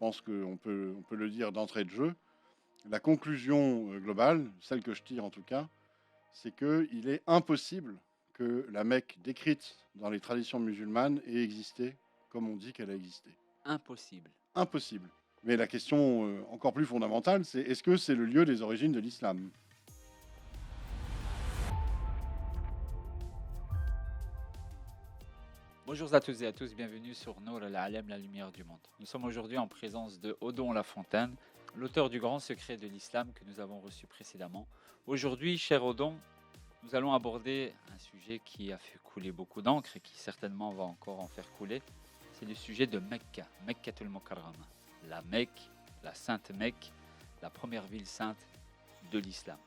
pense qu'on peut le dire d'entrée de jeu. La conclusion globale, celle que je tire en tout cas, c'est qu'il est impossible que la Mecque décrite dans les traditions musulmanes ait existé comme on dit qu'elle a existé. Impossible. Impossible. Mais la question encore plus fondamentale, c'est est-ce que c'est le lieu des origines de l'islam? Bonjour à tous et à tous, bienvenue sur Nour al-Alem, la lumière du monde. Nous sommes aujourd'hui en présence de Odon Lafontaine, l'auteur du Grand Secret de l'Islam que nous avons reçu précédemment. Aujourd'hui, cher Odon, nous allons aborder un sujet qui a fait couler beaucoup d'encre et qui certainement va encore en faire couler. C'est le sujet de Mecca, Mekkatul Mukarrama, la Mecque, la Sainte Mecque, la première ville sainte de l'Islam.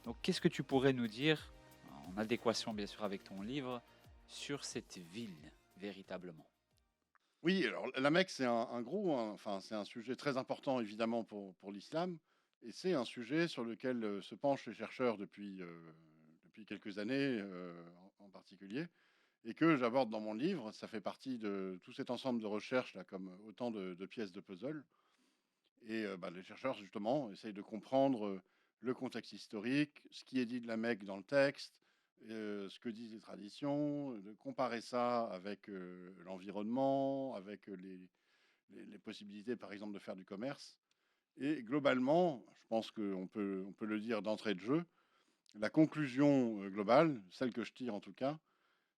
Donc qu'est-ce que tu pourrais nous dire, en adéquation bien sûr avec ton livre, sur cette ville véritablement? Oui, alors la Mecque, c'est un gros, enfin, c'est un sujet très important évidemment pour l'islam, et c'est un sujet sur lequel se penchent les chercheurs depuis quelques années en particulier, et que j'aborde dans mon livre. Ça fait partie de tout cet ensemble de recherches là, comme autant de pièces de puzzle. Et les chercheurs, justement, essayent de comprendre le contexte historique, ce qui est dit de la Mecque dans le texte, ce que disent les traditions, de comparer ça avec l'environnement, avec les possibilités, par exemple, de faire du commerce. Et globalement, je pense qu'on peut le dire d'entrée de jeu, la conclusion globale, celle que je tire en tout cas,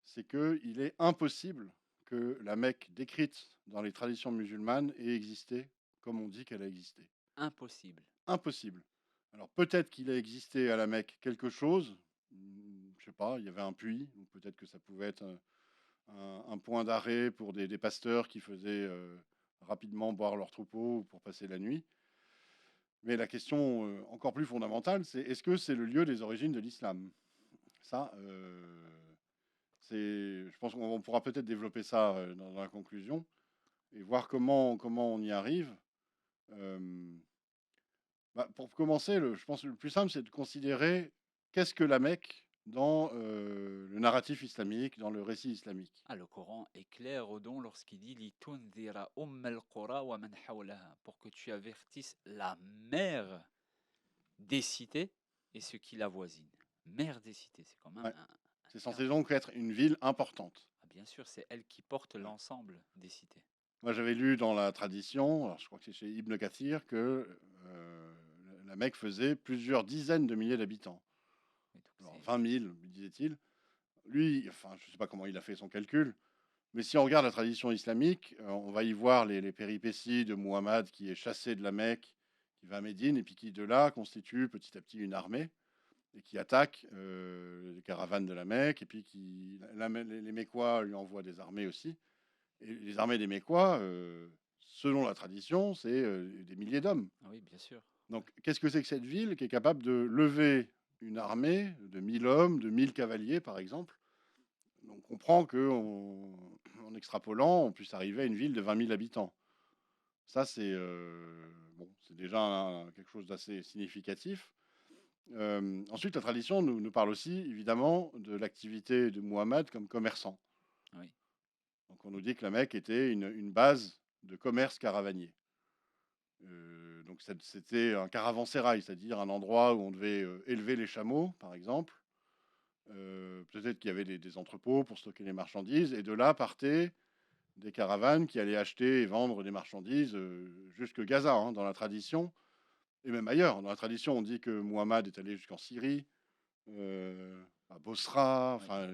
c'est qu'il est impossible que la Mecque décrite dans les traditions musulmanes ait existé comme on dit qu'elle a existé. Impossible. Impossible. Alors peut-être qu'il a existé à la Mecque quelque chose, je sais pas, il y avait un puits, ou peut-être que ça pouvait être un point d'arrêt pour des pasteurs qui faisaient rapidement boire leurs troupeaux pour passer la nuit. Mais la question encore plus fondamentale, c'est est-ce que c'est le lieu des origines de l'islam? Ça, je pense qu'on pourra peut-être développer ça dans la conclusion et voir comment on y arrive. Euh, pour commencer, je pense que le plus simple, c'est de considérer qu'est-ce que la Mecque dans le narratif islamique, dans le récit islamique. Ah, le Coran est clair, Odon, lorsqu'il dit Litundira al-qura wa man hawlaha, pour que tu avertisses la mère des cités et ce qui l'avoisine. Mère des cités, c'est quand même Ouais. un C'est terme. censé donc être une ville importante. Ah, bien sûr, c'est elle qui porte Ouais. l'ensemble des cités. Moi, j'avais lu dans la tradition, alors je crois que c'est chez Ibn Kathir, que la Mecque faisait plusieurs dizaines de milliers d'habitants. Et donc Alors 20 c'est 000, disait-il. Lui, enfin, je ne sais pas comment il a fait son calcul, mais si on regarde la tradition islamique, on va y voir les péripéties de Muhammad qui est chassé de la Mecque, qui va à Médine, et puis qui de là constitue petit à petit une armée, et qui attaque les caravanes de la Mecque, et puis les Mécois lui envoient des armées aussi. Et les armées des Mécois, selon la tradition, c'est des milliers d'hommes. Ah oui, bien sûr. Donc qu'est-ce que c'est que cette ville qui est capable de lever une armée de 1 000 hommes, de 1 000 cavaliers par exemple? On comprend qu'en extrapolant, on puisse arriver à une ville de 20 000 habitants. Ça, c'est déjà quelque chose d'assez significatif. Ensuite, la tradition nous parle aussi, évidemment, de l'activité de Muhammad comme commerçant. Oui. Donc, on nous dit que la Mecque était une base de commerce caravanier. Donc, c'était un caravansérail, c'est-à-dire un endroit où on devait élever les chameaux, par exemple. Peut-être qu'il y avait des entrepôts pour stocker les marchandises, et de là partaient des caravanes qui allaient acheter et vendre des marchandises jusque Gaza, hein, dans la tradition, et même ailleurs. Dans la tradition, on dit que Muhammad est allé jusqu'en Syrie, à Bosra, Oui, enfin,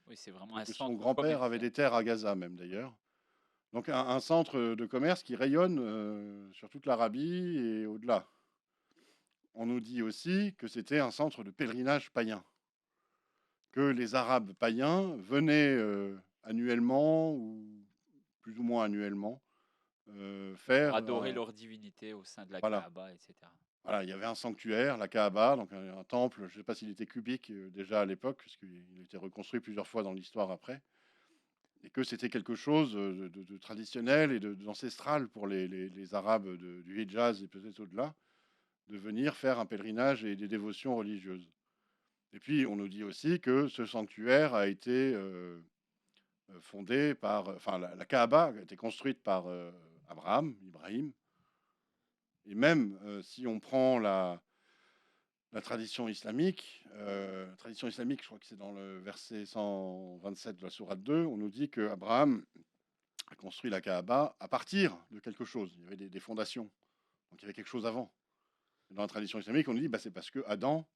oui, c'est vraiment un que son centre grand-père avait commercial. des terres à Gaza même d'ailleurs. Donc un centre de commerce qui rayonne sur toute l'Arabie et au-delà. On nous dit aussi que c'était un centre de pèlerinage païen, que les Arabes païens venaient annuellement ou plus ou moins annuellement Pour faire adorer leur divinité au sein de la voilà. Kaaba, etc. Voilà, il y avait un sanctuaire, la Kaaba, donc un temple, je ne sais pas s'il était cubique déjà à l'époque, parce qu'il a été reconstruit plusieurs fois dans l'histoire après, et que c'était quelque chose de traditionnel et d'ancestral pour les Arabes du Hijaz et peut-être au-delà, de venir faire un pèlerinage et des dévotions religieuses. Et puis on nous dit aussi que ce sanctuaire a été fondé par, enfin la Kaaba a été construite par Abraham, Ibrahim. Et même si on prend la tradition islamique, je crois que c'est dans le verset 127 de la sourate 2, on nous dit que Abraham a construit la Kaaba à partir de quelque chose. Il y avait des fondations, donc il y avait quelque chose avant. Dans la tradition islamique, on nous dit c'est parce que Adam,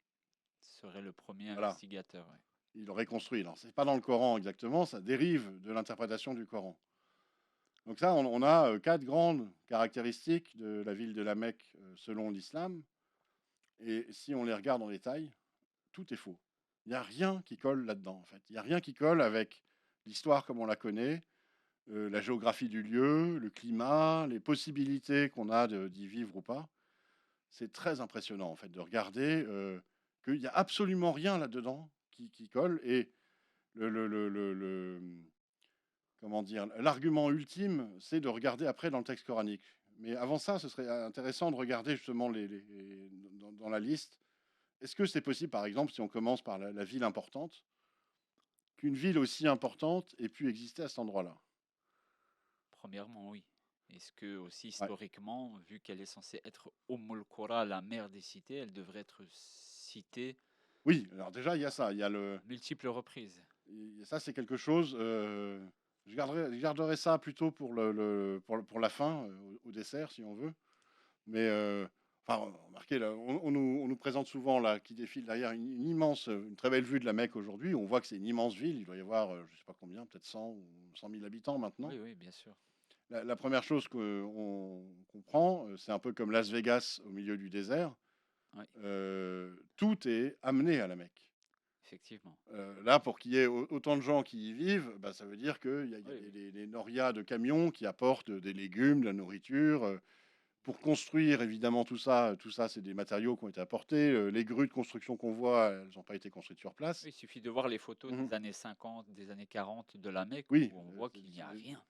Serait le premier voilà, instigateur. Ouais. il aurait construit. Alors c'est pas dans le Coran exactement, ça dérive de l'interprétation du Coran. Donc ça, on a 4 grandes caractéristiques de la ville de la Mecque selon l'islam. Et si on les regarde en détail, tout est faux. Il n'y a rien qui colle là-dedans, en fait. Il n'y a rien qui colle avec l'histoire comme on la connaît, la géographie du lieu, le climat, les possibilités qu'on a d'y vivre ou pas. C'est très impressionnant, en fait, de regarder qu'il n'y a absolument rien là-dedans qui colle. Et le comment dire, l'argument ultime, c'est de regarder après dans le texte coranique. Mais avant ça, ce serait intéressant de regarder justement dans la liste. Est-ce que c'est possible, par exemple, si on commence par la ville importante, qu'une ville aussi importante ait pu exister à cet endroit-là? Premièrement, oui. Est-ce que aussi Ouais. historiquement, vu qu'elle est censée être Umm Qura, la mère des cités, elle devrait être citée Oui, alors déjà, il y a ça. Il y a à multiples reprises. ça, c'est quelque chose. Je garderai ça plutôt pour la fin, au dessert, si on veut. Mais enfin, remarquez, là, on nous présente souvent là, qui défile derrière une très belle vue de la Mecque aujourd'hui. On voit que c'est une immense ville. Il doit y avoir, je ne sais pas combien, peut-être 100 ou 100 000 habitants maintenant. Oui, oui, bien sûr. La première chose qu'on comprend, c'est un peu comme Las Vegas au milieu du désert. Oui, Tout est amené à la Mecque. effectivement. Là, pour qu'il y ait autant de gens qui y vivent, ça veut dire qu'il y a, il y a Oui, oui. des norias de camions qui apportent des légumes, de la nourriture. Pour construire, évidemment, tout ça, c'est des matériaux qui ont été apportés. Les grues de construction qu'on voit, elles n'ont pas été construites sur place. Oui, il suffit de voir les photos Mhm. des années 50, des années 40 de la Mecque Oui, où on voit qu'il n'y a rien.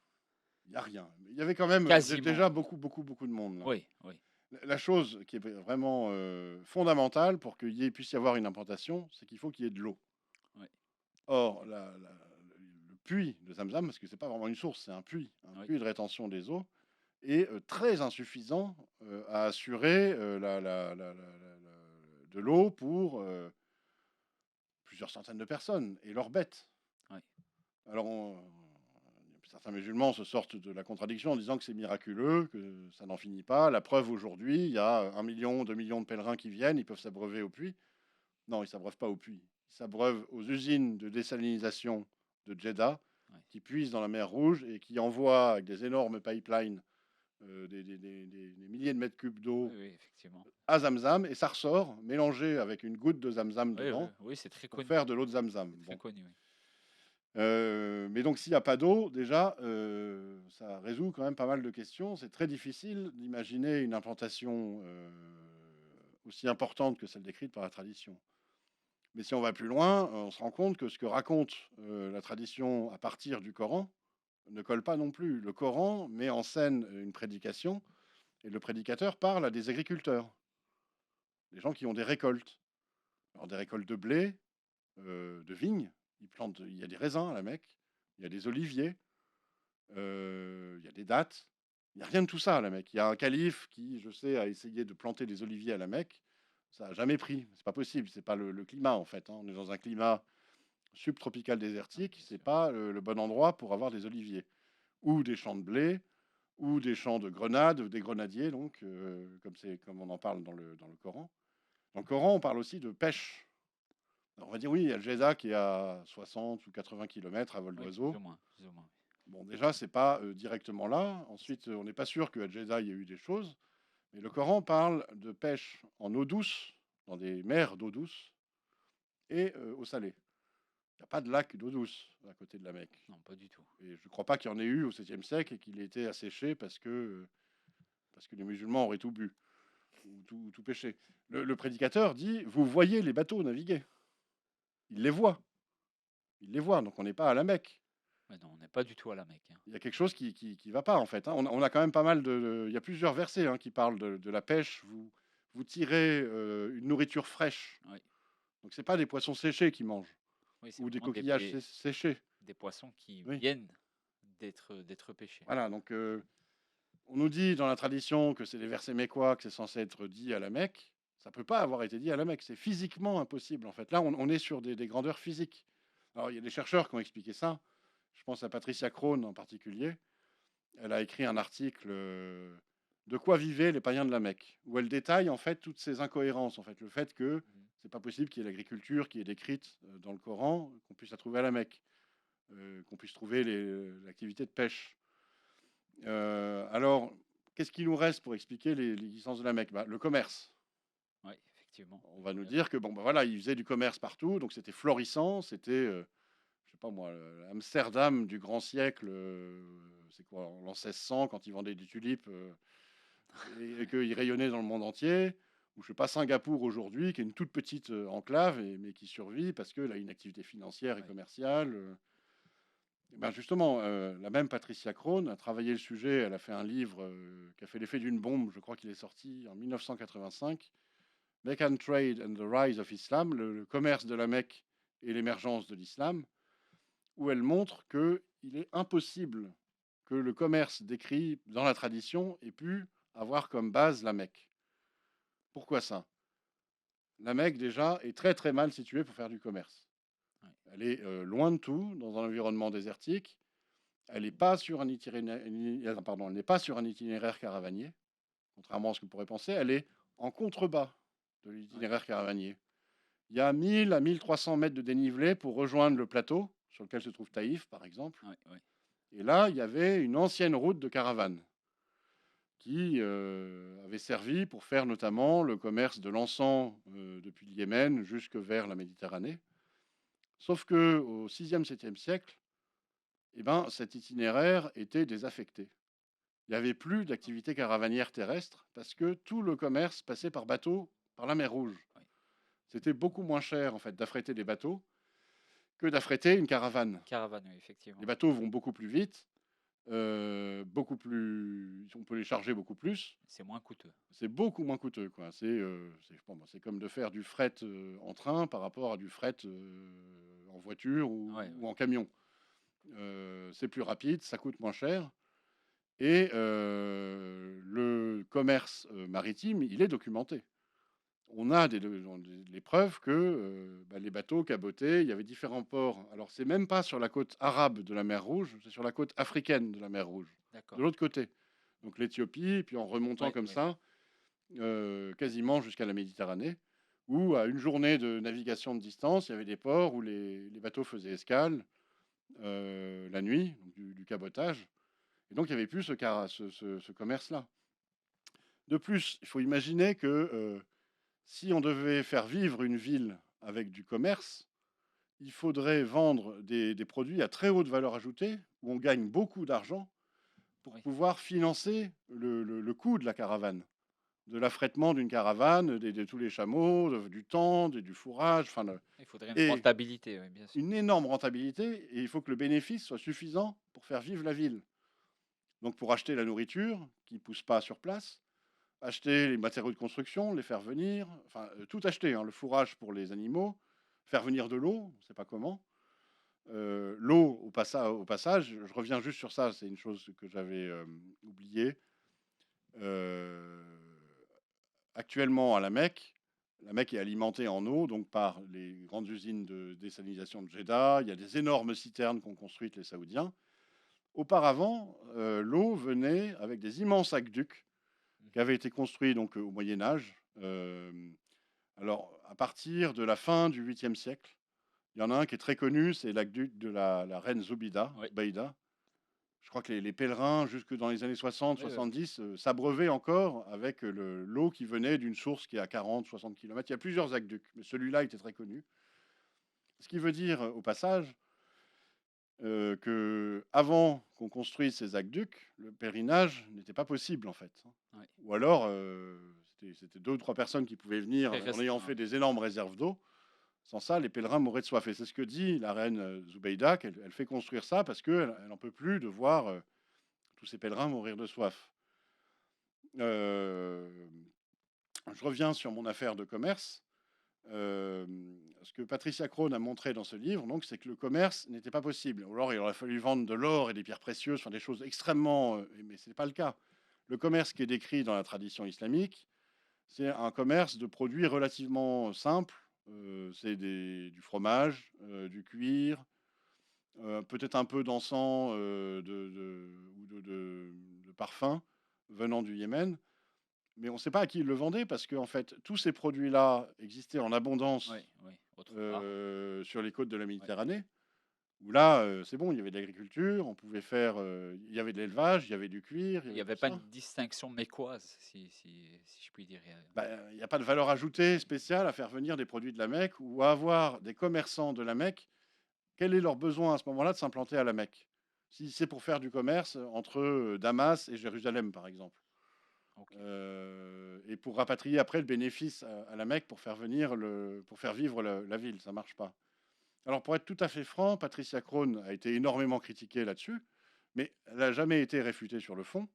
il n'y a rien. Mais il y avait quand même Quasiment déjà rien. beaucoup, beaucoup, beaucoup de monde là. Oui, oui, La chose qui est vraiment fondamentale pour puisse y avoir une implantation, c'est qu'il faut qu'il y ait de l'eau. oui, Or, le puits de Zamzam, parce que c'est pas vraiment une source, c'est un oui. puits de rétention des eaux, est très insuffisant à assurer de l'eau pour plusieurs centaines de personnes et leurs bêtes. Oui. Alors, certains musulmans se sortent de la contradiction en disant que c'est miraculeux, que ça n'en finit pas. La preuve aujourd'hui, il y a 1 million, 2 millions de pèlerins qui viennent, ils peuvent s'abreuver au puits. Non, ils ne s'abreuvent pas au puits. Ils s'abreuvent aux usines de désalinisation de Jeddah, Oui. qui puisent dans la mer Rouge et qui envoient avec des énormes pipelines des milliers de mètres cubes Oui, d'eau oui, effectivement. à Zamzam, et ça ressort mélangé avec une goutte de Zamzam Oui, oui, dedans oui, c'est très pour connu. faire de l'eau de Zamzam. C'est très Bon. connu, oui. Mais donc s'il n'y a pas d'eau, déjà, ça résout quand même pas mal de questions. C'est très difficile d'imaginer une implantation aussi importante que celle décrite par la tradition. Mais si on va plus loin, on se rend compte que ce que raconte la tradition à partir du Coran ne colle pas non plus. Le Coran met en scène une prédication, et le prédicateur parle à des agriculteurs, des gens qui ont des récoltes. Alors des récoltes de blé, de vignes, il y a des raisins à la Mecque, il y a des oliviers, il y a des dattes. Il n'y a rien de tout ça à la Mecque. Il y a un calife qui, je sais, a essayé de planter des oliviers à la Mecque. Ça n'a jamais pris. C'est pas possible. C'est pas le climat en fait, hein. On est dans un climat subtropical Ah, désertique. bien C'est sûr. pas le bon endroit pour avoir des oliviers ou des champs de blé ou des champs de grenades, des grenadiers donc comme on en parle dans le Coran. Dans le Coran, on parle aussi de pêche. Alors, on va dire oui, il y a le Jeddah qui est à 60 ou 80 km à vol Oui, plus d'oiseau. ou moins, plus ou moins. Bon, déjà, c'est pas directement là. Ensuite, on n'est pas sûr qu'à Jeddah, il y ait eu des choses. Mais le Coran parle de pêche en eau douce, dans des mers d'eau douce, et eau salée. Il n'y a pas de lac d'eau douce à côté de la Mecque. Non, pas du tout. Et je ne crois pas qu'il y en ait eu au 7e siècle et qu'il ait été asséché parce que les musulmans auraient tout bu ou tout pêché. Le prédicateur dit, vous voyez les bateaux naviguer. Il les voit. Il les voit, donc on n'est pas à la Mecque. Mais non, on n'est pas du tout à la Mecque. Hein. Il y a quelque chose qui va pas en fait, hein. On a quand même pas mal il y a plusieurs versets qui parlent de la pêche. Vous tirez une nourriture fraîche. Oui, Donc c'est pas des poissons séchés qui mangent oui, c'est ou des vraiment coquillages séchés. des poissons qui Oui. viennent d'être pêchés. Voilà. Donc On nous dit dans la tradition que c'est des versets mécois, que c'est censé être dit à la Mecque. Ça ne peut pas avoir été dit à la Mecque. C'est physiquement impossible, en fait. Là, on est sur des grandeurs physiques. Alors, il y a des chercheurs qui ont expliqué ça. Je pense à Patricia Crone en particulier. Elle a écrit un article De quoi vivaient les païens de la Mecque, où elle détaille en fait toutes ces incohérences, en fait, le fait que Mhm. c'est pas possible qu'il y ait l'agriculture qui est décrite dans le Coran, qu'on puisse la trouver à la Mecque, qu'on puisse trouver l'activité de pêche. Alors, qu'est-ce qu'il nous reste pour expliquer l'existence de la Mecque? Bah, le commerce. Oui, effectivement. On va nous Bien dire que bon, bah voilà, ils faisaient du commerce partout, donc c'était florissant, c'était, je sais pas moi, Amsterdam du grand siècle, c'est quoi, en l'an 1600, quand ils vendaient des tulipes, et qu'ils rayonnaient dans le monde entier, ou je sais pas, Singapour aujourd'hui, qui est une toute petite enclave, mais qui survit parce qu'elle a une activité financière et oui. commerciale. Et ben justement, la même Patricia Crone a travaillé le sujet, elle a fait un livre qui a fait l'effet d'une bombe, je crois qu'il est sorti en 1985, Meccan Trade and the Rise of Islam, le commerce de la Mecque et l'émergence de l'islam, où elle montre qu'il est impossible que le commerce décrit dans la tradition ait pu avoir comme base la Mecque. Pourquoi ça? La Mecque, déjà, est très très mal située pour faire du commerce. Oui. Elle est loin de tout, dans un environnement désertique. Elle n'est pas sur un itinéraire, pardon, elle n'est pas sur un itinéraire caravanier, contrairement à ce que vous pourrez penser. Elle est en contrebas de Oui. l'itinéraire caravanier. Il y a 1000 à 1300 mètres de dénivelé pour rejoindre le plateau sur lequel se trouve Taïf, par exemple. Oui, oui. Et là, il y avait une ancienne route de caravane qui avait servi pour faire notamment le commerce de l'encens depuis le Yémen jusque vers la Méditerranée. Sauf que au 6e, 7e siècle, eh ben, cet itinéraire était désaffecté. Il n'y avait plus D'accord. d'activité caravanière terrestre parce que tout le commerce passait par bateau par la mer Rouge. Oui. C'était beaucoup moins cher en fait d'affréter des bateaux que d'affréter une caravane. Caravane, oui, Les effectivement. bateaux vont beaucoup plus vite, on peut les charger beaucoup plus. C'est moins coûteux. C'est beaucoup moins coûteux, quoi. Je sais pas moi, c'est comme de faire du fret en train par rapport à du fret en voiture Oui, oui. ou en camion. C'est plus rapide, ça coûte moins cher. Et le commerce maritime, il est documenté. On a les preuves que bah, les bateaux cabotaient, il y avait différents ports. Alors, c'est même pas sur la côte arabe de la mer Rouge, c'est sur la côte africaine de la mer Rouge, de D'accord. l'autre côté. Donc l'Éthiopie, puis en remontant Oui, comme oui. ça, quasiment jusqu'à la Méditerranée, où à une journée de navigation de distance, il y avait des ports où les bateaux faisaient escale la nuit, donc du cabotage. Et donc, il n'y avait plus ce commerce-là. De plus, il faut imaginer que si on devait faire vivre une ville avec du commerce, il faudrait vendre des produits à très haute valeur ajoutée, où on gagne beaucoup d'argent, pour Oui. pouvoir financer le coût de la caravane, de l'affrètement d'une caravane, de tous les chameaux, du temps, du fourrage, enfin, Il faudrait une et rentabilité, oui, bien sûr. une énorme rentabilité, et il faut que le bénéfice soit suffisant pour faire vivre la ville. Donc pour acheter la nourriture, qui ne pousse pas sur place, acheter les matériaux de construction, les faire venir, enfin tout acheter, hein, le fourrage pour les animaux, faire venir de l'eau, on ne sait pas comment. L'eau, au passage, je reviens juste sur ça, c'est une chose que j'avais oubliée. Euh, Actuellement, à la Mecque est alimentée en eau donc par les grandes usines de désalinisation de Jeddah. Il y a des énormes citernes qu'ont construites les Saoudiens. Auparavant, l'eau venait avec des immenses aqueducs qui Mhm. avaient été construits donc au Moyen Âge. Alors, à partir de la fin du 8e siècle, il y en a un qui est très connu, c'est l'aqueduc de la reine Oui. Zubaïda. Je crois que les pèlerins, jusque dans les années Oui, oui, oui. 60-70, s'abreuvaient encore avec l'eau qui venait d'une source qui est à 40-60 km. Il y a plusieurs aqueducs, mais celui-là était très connu. Ce qui veut dire, au passage, que avant qu'on construise ces aqueducs, le pèlerinage n'était pas possible en fait. Oui. Ou alors, c'était deux ou trois personnes qui pouvaient venir Très en ayant restreint, fait oui. des énormes réserves d'eau. Sans ça, les pèlerins mourraient de soif. Et c'est ce que dit la reine Zoubeida, qu'elle elle fait construire ça parce qu'elle n'en peut plus de voir tous ces pèlerins mourir de soif. Euh, je reviens sur mon affaire de commerce. Euh, Ce que Patricia Crone a montré dans ce livre, donc, c'est que le commerce n'était pas possible. Ou alors, il aurait fallu vendre de l'or et des pierres précieuses, enfin des choses extrêmement. Mais ce n'est pas le cas. le commerce qui est décrit dans la tradition islamique, c'est un commerce de produits relativement simples. C'est du fromage, du cuir, peut-être un peu d'encens ou de parfum venant du Yémen. Mais on ne sait pas à qui ils le vendaient parce que en fait, tous ces produits-là existaient en Oui, abondance oui, autre part. sur les côtes de la Oui. Méditerranée. Où là, c'est bon, il y avait de l'agriculture, on pouvait faire, il y avait de l'élevage, il y avait du cuir, il y Il n'y avait avait tout pas ça. une distinction mécoise, si je puis dire. Bah, il n'y a pas de valeur ajoutée spéciale à faire venir des produits de la Mecque ou à avoir des commerçants de la Mecque. Quel est leur besoin à ce moment-là de s'implanter à la Mecque? Si c'est pour faire du commerce entre Damas et Jérusalem, par exemple, Ok. et pour rapatrier après le bénéfice à la Mecque pour faire venir pour faire vivre la ville, ça marche pas. Alors pour être tout à fait franc, Patricia Crone a été énormément critiquée là-dessus, mais elle n'a jamais été réfutée sur le fond.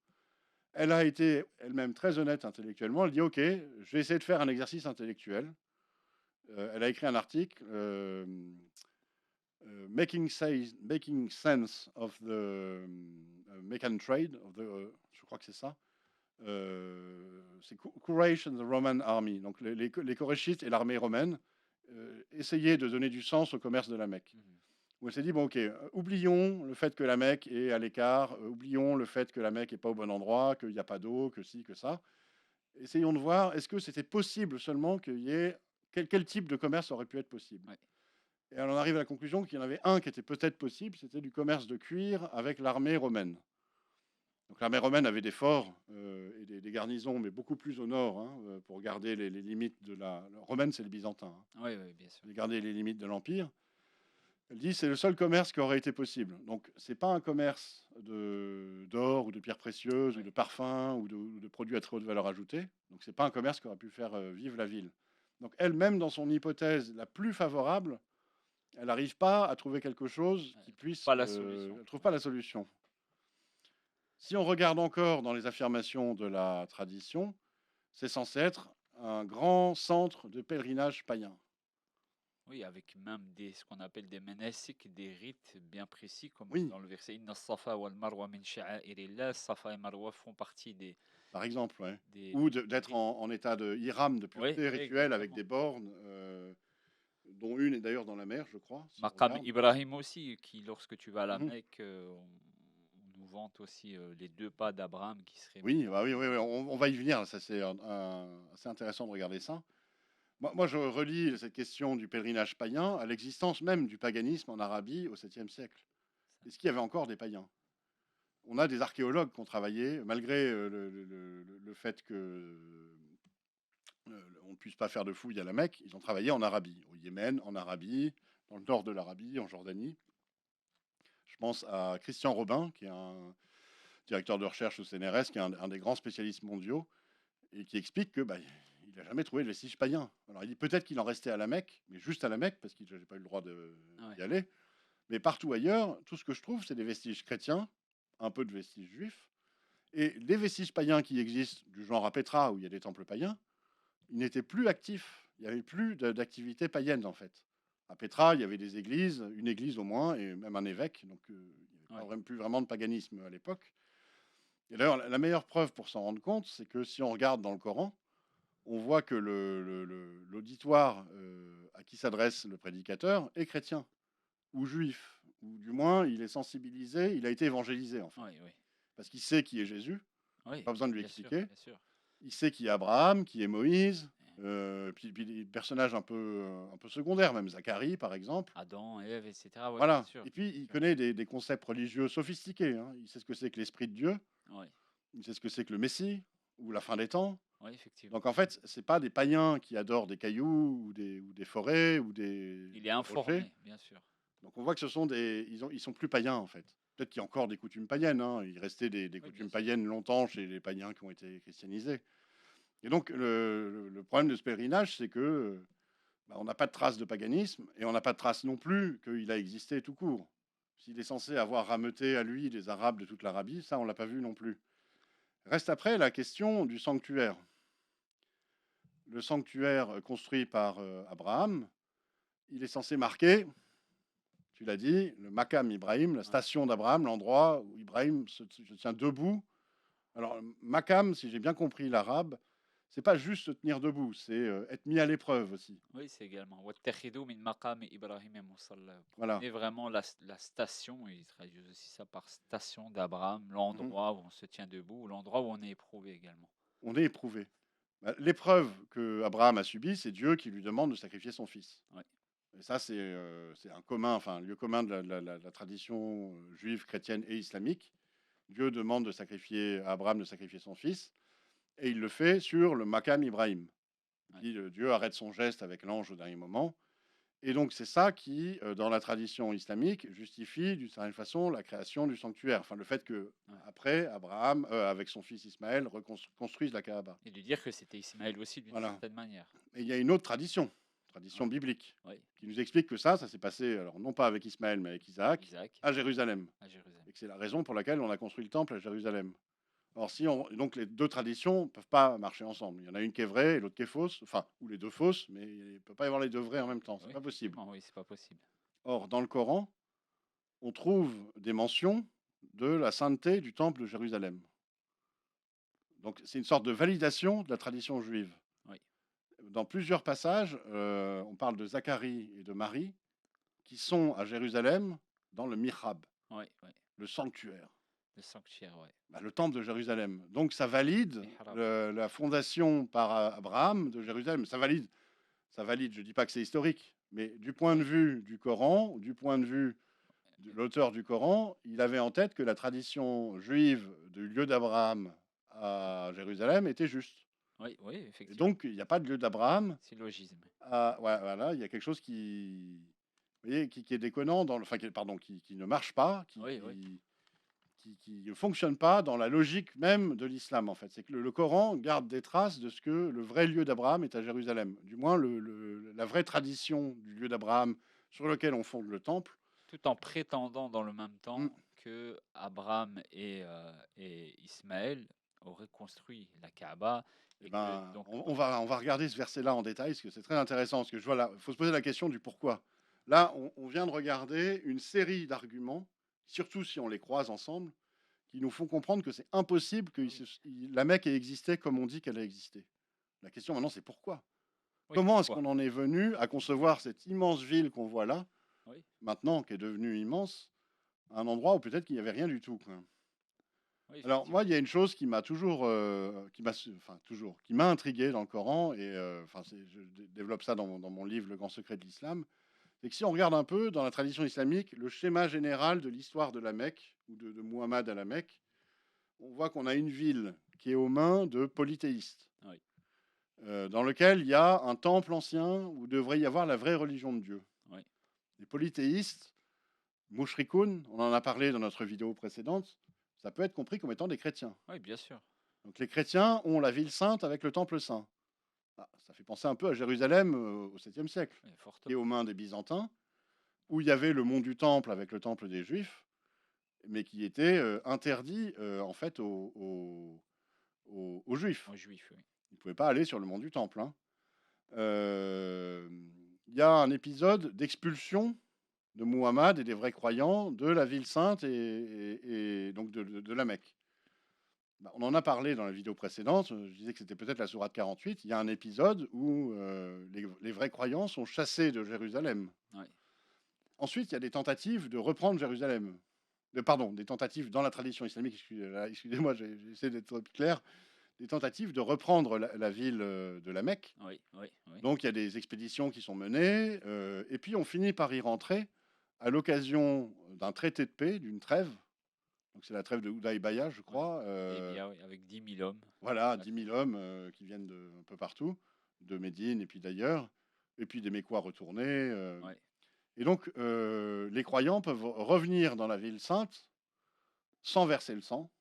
Elle a été elle-même très honnête intellectuellement. Elle dit OK, je vais essayer de faire un exercice intellectuel. Elle a écrit un article making sense of the Meccan trade, je crois que c'est ça. C'est Quraysh and the Roman Army. Donc les Korachites et l'armée romaine essayaient de donner du sens au commerce de la Mecque. Mhm. On s'est dit, bon, ok, oublions le fait que la Mecque est à l'écart, oublions le fait que la Mecque n'est pas au bon endroit, qu'il n'y a pas d'eau, que ci, que ça. Essayons de voir, est-ce que c'était possible seulement qu'il y ait. Quel type de commerce aurait pu être possible? Ouais. Et on arrive à la conclusion qu'il y en avait un qui était peut-être possible, c'était du commerce de cuir avec l'armée romaine. Donc l'armée romaine avait des forts et des garnisons, mais beaucoup plus au nord, hein, pour garder les limites de la romaine, c'est le byzantin, hein, Oui, oui, bien sûr. garder les limites de l'Empire. Elle dit c'est le seul commerce qui aurait été possible. Donc c'est pas un commerce d'or ou de pierres précieuses ou Oui. de parfums ou de produits à très haute valeur ajoutée. Donc c'est pas un commerce qui aurait pu faire vivre la ville. Donc elle-même dans son hypothèse la plus favorable, elle n'arrive pas à trouver quelque chose qui puisse. Pas la solution. Elle trouve pas la solution. Si on regarde encore dans les affirmations de la tradition, c'est censé être un grand centre de pèlerinage païen. Oui, avec même ce qu'on appelle des manasik, des rites bien précis, comme Oui, dans le verset Inna Safa wal Marwa min sha'airillah. Safa et Marwa font partie par exemple, ouais. des, Ou des d'être rites. en état de hiram, de Oui, pureté oui, rituelle avec exactement. des bornes, dont une est d'ailleurs dans la mer, je crois, si on Maqam regarde. Ibrahim aussi, qui lorsque tu vas à la Mhm. Mecque, on nous vante aussi les deux pas d'Abraham qui seraient mis Oui, dans bah oui, oui, oui, le. on va y venir. Ça, c'est assez intéressant de regarder ça. Moi, je relie cette question du pèlerinage païen à l'existence même du paganisme en Arabie au 7e siècle. Est-ce qu'il y avait encore des païens? On a des archéologues qui ont travaillé, malgré le fait que on ne puisse pas faire de fouilles à la Mecque, ils ont travaillé en Arabie, au Yémen, en Arabie, dans le nord de l'Arabie, en Jordanie. Je pense à Christian Robin, qui est un directeur de recherche au CNRS, qui est un des grands spécialistes mondiaux, et qui explique que il n'a jamais trouvé de vestiges païens. Alors il dit peut-être qu'il en restait à la Mecque, mais juste à la Mecque, parce qu'il n'avait pas eu le droit Ouais. d'y aller. Mais partout ailleurs, tout ce que je trouve, c'est des vestiges chrétiens, un peu de vestiges juifs, et les vestiges païens qui existent, du genre à Petra, où il y a des temples païens, ils n'étaient plus actifs. Il n'y avait plus d'activité païenne, en fait. À Petra, il y avait des églises, une église au moins, et même un évêque. Donc, il n'y avait Ouais. plus vraiment de paganisme à l'époque. Et d'ailleurs, la meilleure preuve pour s'en rendre compte, c'est que si on regarde dans le Coran, on voit que l'auditoire à qui s'adresse le prédicateur est chrétien ou juif. Ou du moins, il est sensibilisé, il a été évangélisé, en fait. Oui, oui. Parce qu'il sait qui est Jésus, Oui, pas besoin de lui bien sûr, expliquer. bien sûr. Il sait qui est Abraham, qui est Moïse, puis des personnages un peu secondaires, même Zacharie par exemple. Adam, Ève, etc. Oui, bien Voilà. sûr, Et puis bien il sûr. connaît des concepts religieux sophistiqués, hein. Il sait ce que c'est que l'Esprit de Dieu, Oui, il sait ce que c'est que le Messie ou la fin des temps. oui, effectivement. Donc en fait, c'est pas des païens qui adorent des cailloux ou des forêts ou Il est des rochers. informé, bien sûr. Donc on voit que ce sont ils sont plus païens en fait. Peut-être qu'il y a encore des coutumes païennes, hein. Il restait des Oui, bien coutumes sûr. païennes longtemps chez les païens qui ont été christianisés. Et donc, le problème de ce pèlerinage, c'est que on n'a pas de trace de paganisme et on n'a pas de trace non plus qu'il a existé tout court. S'il est censé avoir rameuté à lui des Arabes de toute l'Arabie, ça, on l'a pas vu non plus. Reste après la question du sanctuaire. Le sanctuaire construit par Abraham, il est censé marquer, tu l'as dit, le Makam Ibrahim, la Ouais. station d'Abraham, l'endroit où Ibrahim se tient debout Alors, Makam, si j'ai bien compris l'arabe, c'est pas juste se tenir debout, c'est être mis à l'épreuve aussi. Oui, c'est également. وَاتَّخِذُوا مِن مَقَامِ إِبْرَاهِيمَ مُصَلًّى. Voilà. Prenez vraiment la station, ils traduisent aussi ça par station d'Abraham, Mhm. l'endroit où on se tient debout, ou l'endroit où on est éprouvé également. On est éprouvé. Bah, l'épreuve que Abraham a subie, c'est Dieu qui lui demande de sacrifier son fils. Oui, Et ça, c'est un commun, enfin, un lieu commun de la tradition juive, chrétienne et islamique. Dieu demande de sacrifier à Abraham de sacrifier son fils, et il le fait sur le Makam Ibrahim. oui, Puis Dieu arrête son geste avec l'ange au dernier moment. Et donc c'est ça qui, dans la tradition islamique, justifie d'une certaine façon la création du sanctuaire. Enfin, le fait que oui. après Abraham, avec son fils Ismaël, construise la Kaaba. Et de dire que c'était Ismaël aussi d'une Voilà. certaine manière. Et il y a une autre Oui, tradition biblique, oui. qui nous explique que ça s'est passé, alors non pas avec Ismaël, mais avec Isaac, Isaac à Jérusalem. à Jérusalem. Et que c'est la raison pour laquelle on a construit le temple à Jérusalem. Or, donc les deux traditions ne peuvent pas marcher ensemble. Il y en a une qui est vraie et l'autre qui est fausse, enfin, ou les deux fausses, mais il ne peut pas y avoir les deux vraies en même temps. C'est Oui, pas possible. effectivement, oui, c'est pas possible. Or, dans le Coran, on trouve des mentions de la sainteté du temple de Jérusalem. Donc, c'est une sorte de validation de la tradition juive. Oui, Dans plusieurs passages, on parle de Zacharie et de Marie qui sont à Jérusalem dans le mihrab, oui, oui. le sanctuaire, Le sanctuaire, oui. bah, le temple de Jérusalem. Donc, ça valide Mihrab. la fondation par Abraham de Jérusalem. Ça valide. Je ne dis pas que c'est historique, mais du point de Oui, vue du Coran, du point de vue de l'auteur du Coran, il avait en tête que la tradition juive du lieu d'Abraham à Jérusalem était juste. oui, oui, Et effectivement. donc, il n'y a pas de lieu d'Abraham. Syllogisme. Ouais, voilà, il y a quelque chose vous voyez, qui est déconnant, enfin, pardon, qui ne marche pas, Oui, oui. qui ne fonctionne pas dans la logique même de l'islam, en fait. C'est que le Coran garde des traces de ce que le vrai lieu d'Abraham est à Jérusalem. Du moins, la vraie tradition du lieu d'Abraham sur lequel on fonde le temple. Tout en prétendant dans le même Hmm. temps que Abraham et Ismaël auraient construit la Kaaba Eh et que ben, donc on va regarder ce verset-là en détail, parce que c'est très intéressant. Parce que je vois là, il faut se poser la question du pourquoi. Là, on vient de regarder une série d'arguments, surtout si on les croise ensemble, qui nous font comprendre que c'est impossible que ah oui, la Mecque ait existé comme on dit qu'elle a existé. La question maintenant, c'est pourquoi. oui, Comment est-ce pourquoi? qu'on en est venu à concevoir cette immense ville qu'on voit là, Oui, maintenant, qui est devenue immense, à un endroit où peut-être qu'il n'y avait rien du tout, quoi. oui, Alors moi, il y effectivement. a une chose qui m'a toujours, enfin toujours, qui m'a intrigué dans le Coran, et enfin, je développe ça dans mon livre Le Grand Secret de l'Islam, c'est que si on regarde un peu dans la tradition islamique, le schéma général de l'histoire de la Mecque, ou de Muhammad à la Mecque, on voit qu'on a une ville qui est aux mains de polythéistes, Oui, dans lequel il y a un temple ancien où devrait y avoir la vraie religion de Dieu. oui, Les polythéistes, mushrikoun, on en a parlé dans notre vidéo précédente, ça peut être compris comme étant des chrétiens. oui, bien sûr. Donc les chrétiens ont la ville sainte avec le temple saint. Ah, ça fait penser un peu à Jérusalem au 7e siècle, Oui, qui est fortement. aux mains des Byzantins, où il y avait le mont du Temple avec le temple des Juifs, mais qui était interdit en fait aux Juifs. Aux Juifs, oui. Ils ne pouvaient pas aller sur le mont du Temple, hein. Euh, Il y a un épisode d'expulsion de Muhammad et des vrais croyants de la ville sainte et donc de la Mecque. Bah, on en a parlé dans la vidéo précédente, je disais que c'était peut-être la sourate 48. Il y a un épisode où les vrais croyants sont chassés de Jérusalem. Oui, Ensuite, il y a des tentatives de reprendre Jérusalem. Pardon, des tentatives dans la tradition islamique, excusez-moi, j'essaie d'être clair, des tentatives de reprendre la ville de la Mecque. oui, oui, oui. Donc il y a des expéditions qui sont menées, et puis on finit par y rentrer à l'occasion d'un traité de paix, d'une trêve. Donc c'est la trêve de Houdaïbaya, je Oui. crois. Eh bien, oui, avec 10 000 hommes. Voilà, La 10 trêve. 000 hommes qui viennent un peu partout, de Médine et puis d'ailleurs, et puis des Mécois retournés. Oui, Et donc les croyants peuvent revenir dans la ville sainte sans verser le sang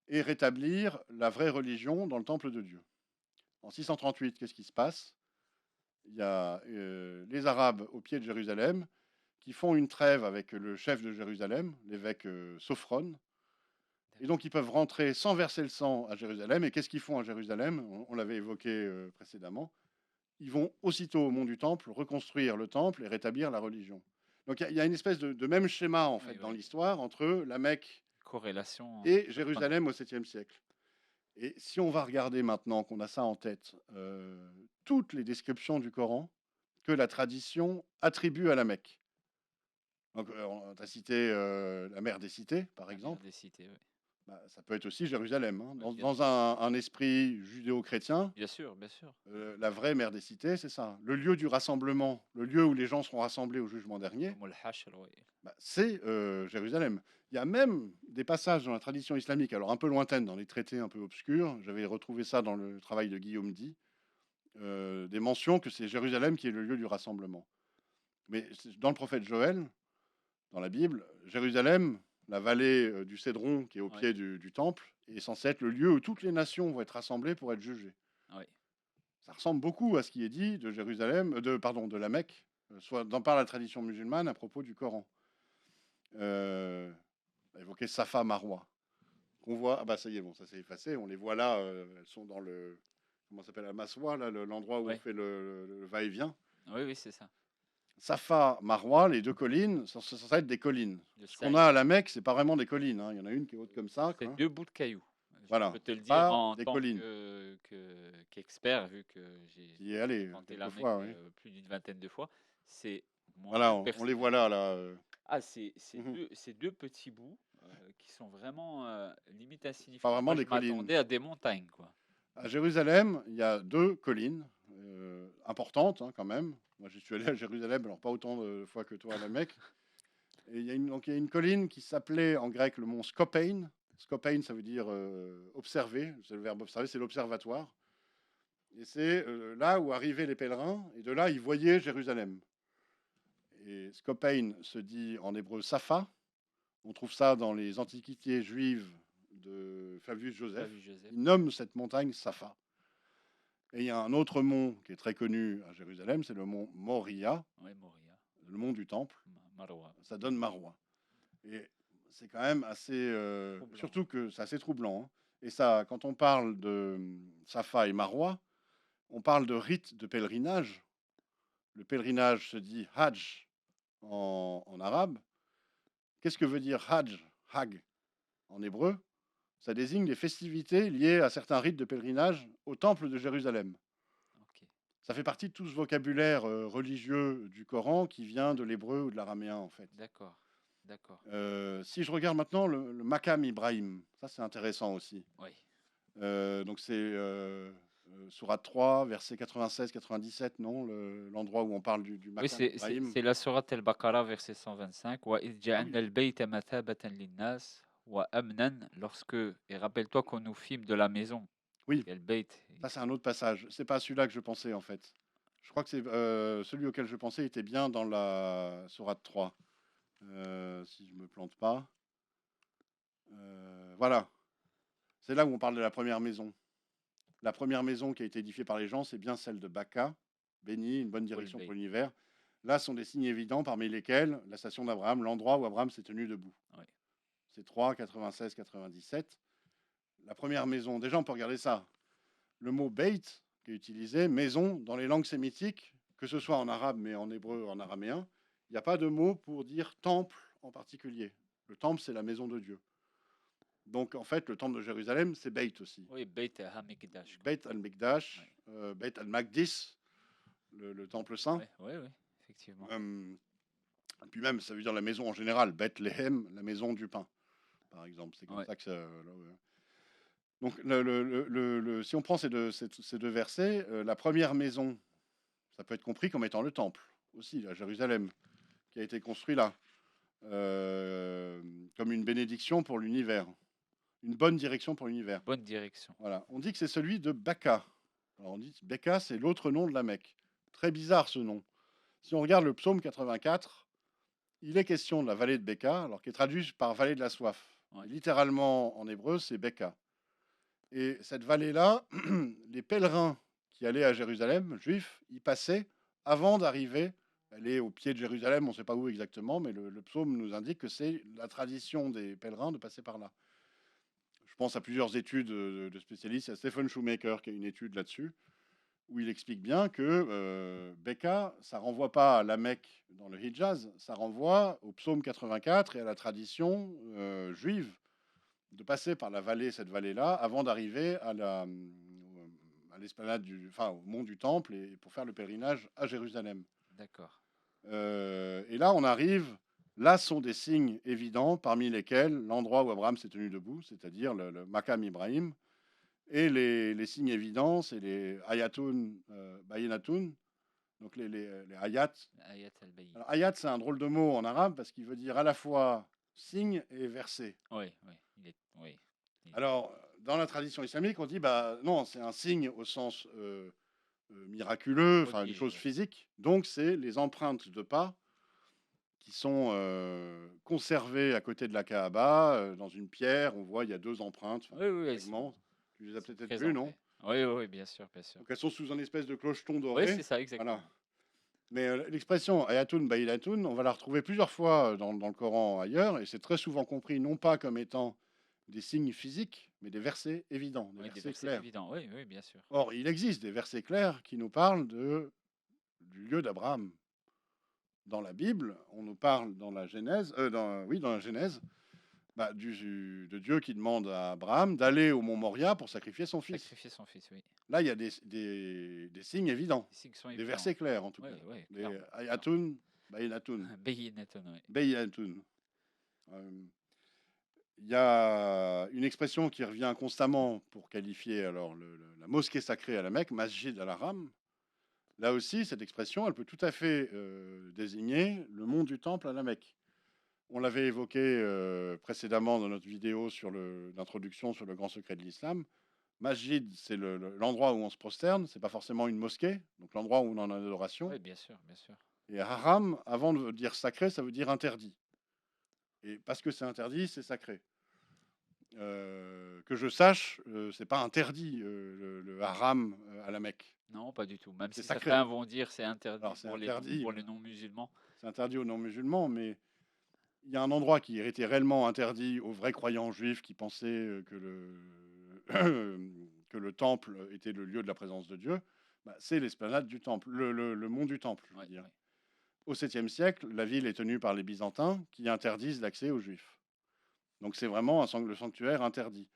et rétablir la vraie religion dans le temple de Dieu. En 638, qu'est-ce qui se passe? Il y a les Arabes au pied de Jérusalem qui font une trêve avec le chef de Jérusalem, l'évêque Sophrone. Et d'accord. donc, ils peuvent rentrer sans verser le sang à Jérusalem. Et qu'est-ce qu'ils font à Jérusalem? On l'avait évoqué précédemment. Ils vont aussitôt au mont du Temple reconstruire le temple et rétablir la religion. Donc, il y a une espèce de même schéma, en Oui, fait, dans oui. l'histoire entre la Mecque corrélation et entre Jérusalem au 7e siècle. Et si on va regarder maintenant qu'on a ça en tête, toutes les descriptions du Coran que la tradition attribue à la Mecque. Donc, on t'a cité la mer des cités, par la mer exemple. des cités, oui. Bah, ça peut être aussi Jérusalem, hein. Oui, Dans, bien dans sûr. un esprit judéo-chrétien, Bien sûr, bien sûr. la vraie mer des cités, c'est ça. Le lieu du rassemblement, le lieu où les gens seront rassemblés au jugement dernier, Comme le Hashr, oui. bah, c'est Jérusalem. Il y a même des passages dans la tradition islamique, alors un peu lointaine, dans les traités un peu obscurs. J'avais retrouvé ça dans le travail de Guillaume Di, des mentions que c'est Jérusalem qui est le lieu du rassemblement. Mais dans le prophète Joël, dans la Bible, Jérusalem, la vallée du Cédron qui est au Oui, pied du temple, est censée être le lieu où toutes les nations vont être rassemblées pour être jugées. oui. Ça ressemble beaucoup à ce qui est dit de Jérusalem, de la Mecque, soit par la tradition musulmane à propos du Coran. Évoqué Safa Marwa. Qu'on voit, ah bah ça y est, bon, ça s'est effacé, on les voit là, elles sont dans le, comment ça s'appelle, la Maswa, là, l'endroit où on Oui, fait le va-et-vient. oui, oui, c'est ça. Safa, Marwa, les deux collines, ça censé être des collines. Le Ce qu'on a à Saïd. la Mecque, c'est pas vraiment des collines, hein. Il y en a une qui est haute comme ça, C'est hein. deux bouts de cailloux. Je Voilà, peux te le c'est dire pas en des tant collines. qu'expert, vu que j'ai Qui est allé fréquenté la quelques Mecque fois, oui. plus d'une vingtaine de fois. C'est Voilà, moi-même on les voit personnellement. là, là. Ah, Mhm. ces deux petits bouts qui sont vraiment limite Pas insignifiants. vraiment Moi, des je collines. m'attendais à des montagnes, quoi. À Jérusalem, il y a deux collines importantes, hein, quand même. Moi, je suis allé à Jérusalem, alors pas autant de fois que toi à la Mecque. Et donc, il y a une colline qui s'appelait en grec le mont Scopain. Scopain, ça veut dire observer. C'est le verbe observer, c'est l'observatoire. Et c'est là où arrivaient les pèlerins. Et de là, ils voyaient Jérusalem. Et Scopain se dit en hébreu Safa. On trouve ça dans les antiquités juives de Flavius Joseph. Flavius Joseph, Il nomme cette montagne Safa. Et il y a un autre mont qui est très connu à Jérusalem, c'est le mont Moria, oui, Moria, le mont du temple. Marwa. Ça donne Marois. Et c'est quand même assez, Troublant. surtout que c'est assez troublant, hein. Et ça, quand on parle de Safa et Marwa, on parle de rite de pèlerinage. Le pèlerinage se dit Hajj en arabe. Qu'est-ce que veut dire Hajj, Hag en hébreu? Ça désigne les festivités liées à certains rites de pèlerinage au temple de Jérusalem. Ok, Ça fait partie de tout ce vocabulaire religieux du Coran qui vient de l'hébreu ou de l'araméen, en fait. d'accord, d'accord. Si je regarde maintenant le Makam Ibrahim, ça c'est intéressant aussi. Oui, Donc c'est Sourate 3, verset 96-97, non, l'endroit où on parle du oui, Makam Ibrahim. c'est la sourate Al-Baqarah, verset 125. Wa idh Ah oui, ja'alna al-bayta mathabatan lin-nas wa amnan, lorsque, et rappelle-toi qu'on nous filme de la maison. oui, Et le bayt, ça c'est un autre passage. C'est pas celui-là que je pensais en fait. Je crois que c'est celui auquel je pensais était bien dans la Sourate 3. Si je me plante pas. Voilà, c'est là où on parle de la première maison. La première maison qui a été édifiée par les gens, c'est bien celle de Baka, béni, une bonne ou le direction pour bayt. l'univers. Là sont des signes évidents, parmi lesquels la station d'Abraham, l'endroit où Abraham s'est tenu debout. Oui, C'est 3, 96, 97. La première maison, déjà on peut regarder ça. Le mot Beit, qui est utilisé, maison, dans les langues sémitiques, que ce soit en arabe, mais en hébreu, en araméen, il n'y a pas de mot pour dire temple en particulier. Le temple, c'est la maison de Dieu. Donc en fait, le temple de Jérusalem, c'est Beit aussi. oui, bayt Hamikdash, comme Beit on dit. al-Mikdash, Oui, Beit al-Maqdis, le temple saint. oui, oui, oui, effectivement. Et puis même, ça veut dire la maison en général, Bethléem, la maison du pain, par exemple. C'est comme Oui, ça que ça. Donc, si on prend ces deux versets, la première maison, ça peut être compris comme étant le temple, aussi, à Jérusalem, qui a été construit là, comme une bénédiction pour l'univers, une bonne direction pour l'univers. bonne direction. Voilà. On dit que c'est celui de Baka. Alors on dit que Beka, c'est l'autre nom de la Mecque. Très bizarre ce nom. Si on regarde le psaume 84, il est question de la vallée de Beka, alors qui est traduit par vallée de la soif. Oui, Et littéralement en hébreu, c'est Beka. Et cette vallée-là, les pèlerins qui allaient à Jérusalem, juifs, y passaient avant d'arriver. Elle est au pied de Jérusalem, on ne sait pas où exactement, mais le psaume nous indique que c'est la tradition des pèlerins de passer par là. Je pense à plusieurs études de spécialistes. Il y a Stephen Shoemaker qui a une étude là-dessus, où il explique bien que Beka, ça renvoie pas à la Mecque dans le Hijaz, ça renvoie au psaume 84 et à la tradition juive de passer par la vallée, cette vallée-là, avant d'arriver à l'esplanade enfin, au mont du Temple et pour faire le pèlerinage à Jérusalem. D'accord. Et là, on arrive. Là sont des signes évidents, parmi lesquels l'endroit où Abraham s'est tenu debout, c'est-à-dire le Makam Ibrahim, et les signes évidents, c'est les ayatun, bayinatun, donc les ayats. Ayat al-Bayyin. Alors, ayat, c'est un drôle de mot en arabe parce qu'il veut dire à la fois signe et verset. Oui, oui. Oui. Alors, dans la tradition islamique, on dit bah non, c'est un signe au sens miraculeux, enfin une Prodige, chose oui. physique. Donc, c'est les empreintes de pas qui sont conservées à côté de la Kaaba, dans une pierre. On voit, il y a 2 empreintes, enfin, Oui, oui, oui, vaguement. Tu les as sont peut-être vues, non? présentés. Oui, oui, oui, bien sûr, bien sûr. Donc, elles sont sous un espèce de clocheton Oui, doré. c'est ça, Voilà. exactement. Mais l'expression ayatun baïlatun, on va la retrouver plusieurs fois dans le Coran ailleurs, et c'est très souvent compris non pas comme étant des signes physiques, mais des versets évidents, des Oui, des versets versets clairs. évidents. Oui, oui, bien sûr. Or, il existe des versets clairs qui nous parlent du lieu d'Abraham. Dans la Bible, on nous parle dans la Genèse, dans la Genèse, bah, de Dieu qui demande à Abraham d'aller au mont Moria pour sacrifier son fils. Sacrifier son fils, oui. Là, il y a des signes évidents, Les signes sont des évidents. versets clairs en tout Oui, cas. oui, Des clairement. ayatun, bayinatun, Bayinatun, oui. bayinatun. Euh, Il y a une expression qui revient constamment pour qualifier alors la mosquée sacrée à la Mecque, Masjid al-Haram. Là aussi, cette expression, elle peut tout à fait désigner le mont du Temple à la Mecque. On l'avait évoqué précédemment dans notre vidéo sur l'introduction sur le grand secret de l'islam. Masjid, c'est l'endroit où on se prosterne, c'est pas forcément une mosquée, donc l'endroit où on en a l'adoration. Oui, bien sûr, bien sûr. Et haram, avant de dire sacré, ça veut dire interdit. Et parce que c'est interdit, c'est sacré. Que je sache, c'est pas interdit le haram à la Mecque. Non, pas du tout. Même C'est si sacré. certains vont dire c'est interdit Alors c'est pour interdit, pour les non-musulmans. c'est interdit aux non-musulmans, mais il y a un endroit qui était réellement interdit aux vrais croyants juifs qui pensaient que le temple était le lieu de la présence de Dieu. Bah, c'est l'esplanade du temple, le mont du temple, je veux Oui, dire. oui. Au 7e siècle, la ville est tenue par les Byzantins qui interdisent l'accès aux juifs. Donc c'est vraiment le sanctuaire interdit.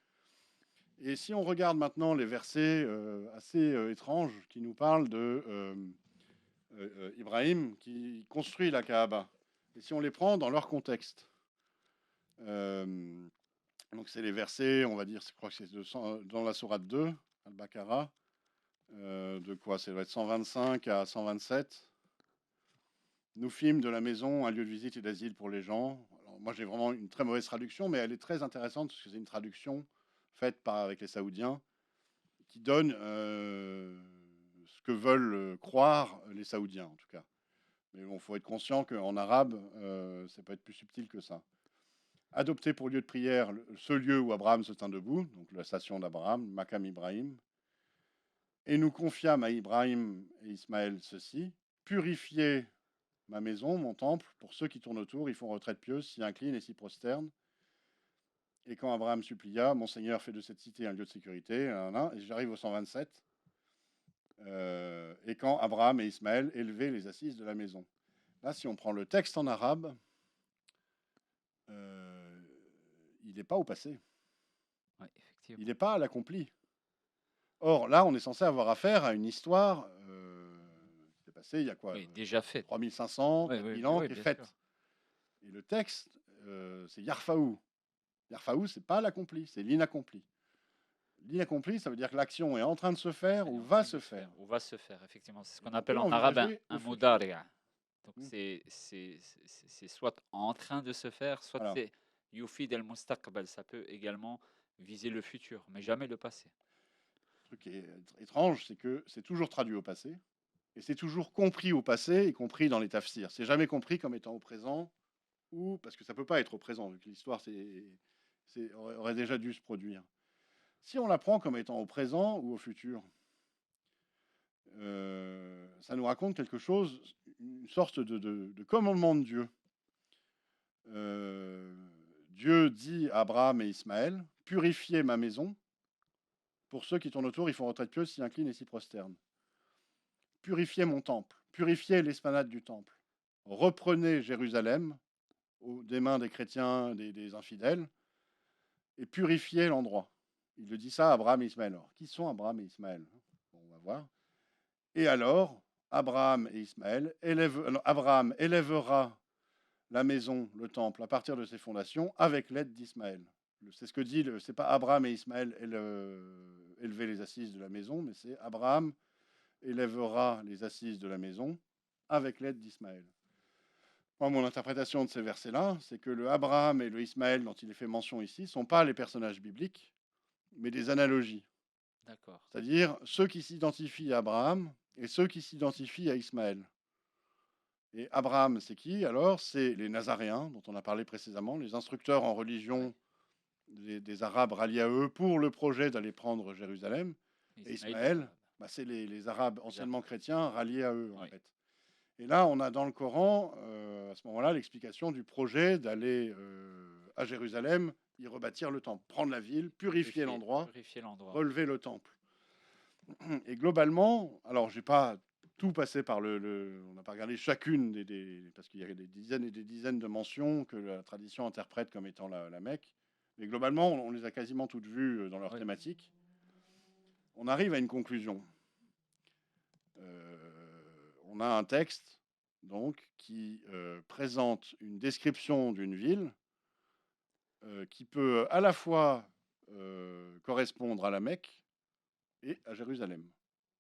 Et si on regarde maintenant les versets assez étranges qui nous parlent de Ibrahim qui construit la Kaaba, et si on les prend dans leur contexte, donc c'est les versets, on va dire, je crois que c'est dans la sourate 2, Al-Baqarah, de quoi? Ça doit être 125 à 127. Nous fîmes de la maison un lieu de visite et d'asile pour les gens. Alors, moi, j'ai vraiment une très mauvaise traduction, mais elle est très intéressante parce que c'est une traduction faite avec les Saoudiens qui donne ce que veulent croire les Saoudiens, en tout cas. Mais bon, il faut être conscient qu'en arabe, ça peut être plus subtil que ça. Adopté pour lieu de prière ce lieu où Abraham se tint debout, donc la station d'Abraham, Makam Ibrahim. Et nous confiâmes à Ibrahim et Ismaël ceci: purifiez ma maison, mon temple, pour ceux qui tournent autour, ils font retraite pieuse, s'y inclinent et s'y prosternent. Et quand Abraham supplia, mon Seigneur fait de cette cité un lieu de sécurité, et j'arrive au 127. Et quand Abraham et Ismaël élevaient les assises de la maison. Là, si on prend le texte en arabe, il n'est pas au passé. Oui, Il effectivement. n'est pas à l'accompli. Or, là, on est censé avoir affaire à une histoire qui s'est passée il y a quoi? Oui, déjà fait. 3500, Oui, 4000 oui, ans, oui, qui est bien sûr. faite. Et le texte, c'est Yarfaou. Yarfaou, c'est pas l'accompli, c'est l'inaccompli. L'inaccompli, ça veut dire que l'action est en train de se faire Elle est ou en va train de se se faire. faire. Ou va se faire, effectivement. C'est ce Et qu'on on appelle peut en arabe l'envisager un au futur. mudari'a. Donc Hmm. c'est soit en train de se faire, soit Voilà. c'est yufid al mustaqbal. Ça peut également viser le futur, mais jamais le passé. Le truc qui est étrange, c'est que c'est toujours traduit au passé. Et c'est toujours compris au passé, y compris dans les tafsirs. C'est jamais compris comme étant au présent, ou parce que ça peut pas être au présent, vu que l'histoire aurait déjà dû se produire. Si on la prend comme étant au présent ou au futur, ça nous raconte quelque chose, une sorte de commandement de Dieu. Euh, Dieu dit à Abraham et Ismaël: purifiez ma maison. Pour ceux qui tournent autour, ils font retraite pieuse, s'y inclinent et s'y prosternent. Purifiez mon temple, purifiez l'esplanade du temple. Reprenez Jérusalem des mains des chrétiens, des infidèles, et purifier l'endroit. Il le dit ça à Abraham et Ismaël. Alors, qui sont Abraham et Ismaël? Bon, on va voir. Et alors, Abraham et Ismaël Abraham élèvera la maison, le temple, à partir de ses fondations, avec l'aide d'Ismaël. C'est ce que dit, c'est pas Abraham et Ismaël élever les assises de la maison, mais c'est Abraham élèvera les assises de la maison avec l'aide d'Ismaël. Moi, mon interprétation de ces versets-là, c'est que le Abraham et le Ismaël dont il est fait mention ici ne sont pas les personnages bibliques, mais des analogies. D'accord. C'est-à-dire ceux qui s'identifient à Abraham et ceux qui s'identifient à Ismaël. Et Abraham, c'est qui alors? C'est les Nazaréens, dont on a parlé précédemment, les instructeurs en religion des Arabes ralliés à eux pour le projet d'aller prendre Jérusalem. Et Ismaël, c'est les Arabes anciennement chrétiens ralliés à eux, en fait. Et là, on a dans le Coran, à ce moment-là, l'explication du projet d'aller à Jérusalem, y rebâtir le temple, prendre la ville, purifier l'endroit, relever le temple. Et globalement, alors j'ai pas tout passé par on n'a pas regardé chacune parce qu'il y a des dizaines et des dizaines de mentions que la tradition interprète comme étant la Mecque. Mais globalement, on les a quasiment toutes vues dans leur thématique. On arrive à une conclusion. On a un texte donc qui présente une description d'une ville qui peut à la fois correspondre à la Mecque et à Jérusalem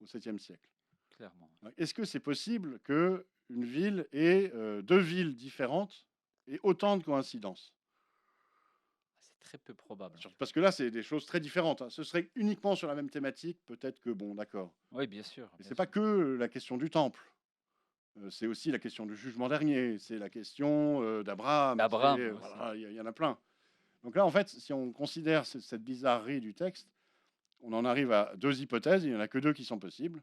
au 7e siècle. Clairement. Est-ce que c'est possible qu'une ville ait deux villes différentes et autant de coïncidences? C'est très peu probable. Parce que là, c'est des choses très différentes. Ce serait uniquement sur la même thématique, peut-être que bon, d'accord. Oui, bien sûr. Mais c'est pas que la question du temple. C'est aussi la question du jugement dernier. C'est la question d'Abraham. Voilà, il y en a plein. Donc là, en fait, si on considère cette bizarrerie du texte, on en arrive à deux hypothèses. Il n'y en a que deux qui sont possibles.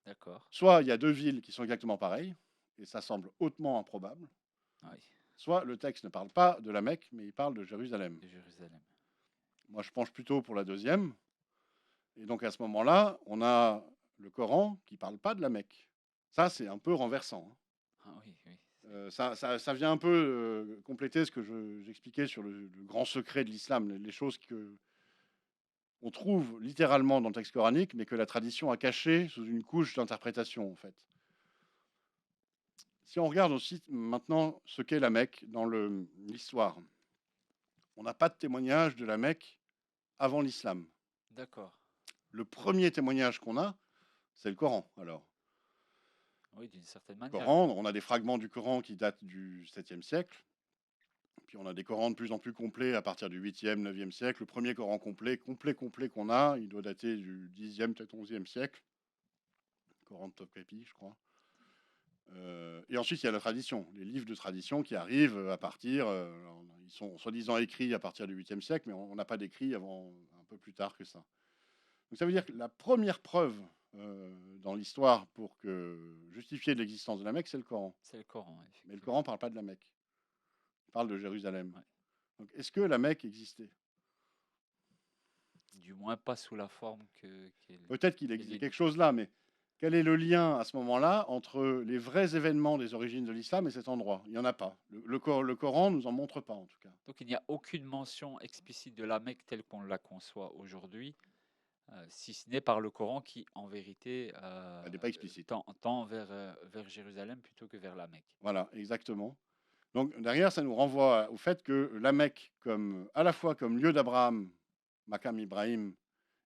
D'accord. Soit il y a deux villes qui sont exactement pareilles, et ça semble hautement improbable. Oui. Soit le texte ne parle pas de la Mecque, mais il parle de Jérusalem. Moi, je penche plutôt pour la deuxième. Et donc, à ce moment-là, on a le Coran qui ne parle pas de la Mecque. Ça, c'est un peu renversant. Ah, oui, oui. Ça vient un peu compléter ce que j'expliquais sur le grand secret de l'islam, les choses qu'on trouve littéralement dans le texte coranique, mais que la tradition a cachées sous une couche d'interprétation, en fait. Si on regarde aussi maintenant ce qu'est la Mecque dans l'histoire, on n'a pas de témoignage de la Mecque avant l'islam. D'accord. Le premier témoignage qu'on a, c'est le Coran, alors. Oui, d'une certaine manière. Coran, on a des fragments du Coran qui datent du 7e siècle. Puis on a des Corans de plus en plus complets à partir du 8e, 9e siècle. Le premier Coran complet qu'on a, il doit dater du 10e, peut-être 11e siècle. Coran de Topkapi, je crois. Et ensuite, il y a la tradition, les livres de tradition qui arrivent à partir. Ils sont soi-disant écrits à partir du 8e siècle, mais on n'a pas d'écrit avant un peu plus tard que ça. Donc ça veut dire que la première preuve dans l'histoire pour justifier l'existence de la Mecque, c'est le Coran. C'est le Coran, mais le Coran ne parle pas de la Mecque. Il parle de Jérusalem. Ouais. Donc, est-ce que la Mecque existait? Du moins pas sous la forme Peut-être qu'il existait quelque chose là, mais quel est le lien à ce moment-là entre les vrais événements des origines de l'islam et cet endroit? Il n'y en a pas. Le Coran ne nous en montre pas, en tout cas. Donc il n'y a aucune mention explicite de la Mecque telle qu'on la conçoit aujourd'hui, si ce n'est par le Coran qui, en vérité, Elle n'est pas explicite. tend vers Jérusalem plutôt que vers la Mecque. Voilà, exactement. Donc derrière, ça nous renvoie au fait que la Mecque, à la fois comme lieu d'Abraham, Makam Ibrahim,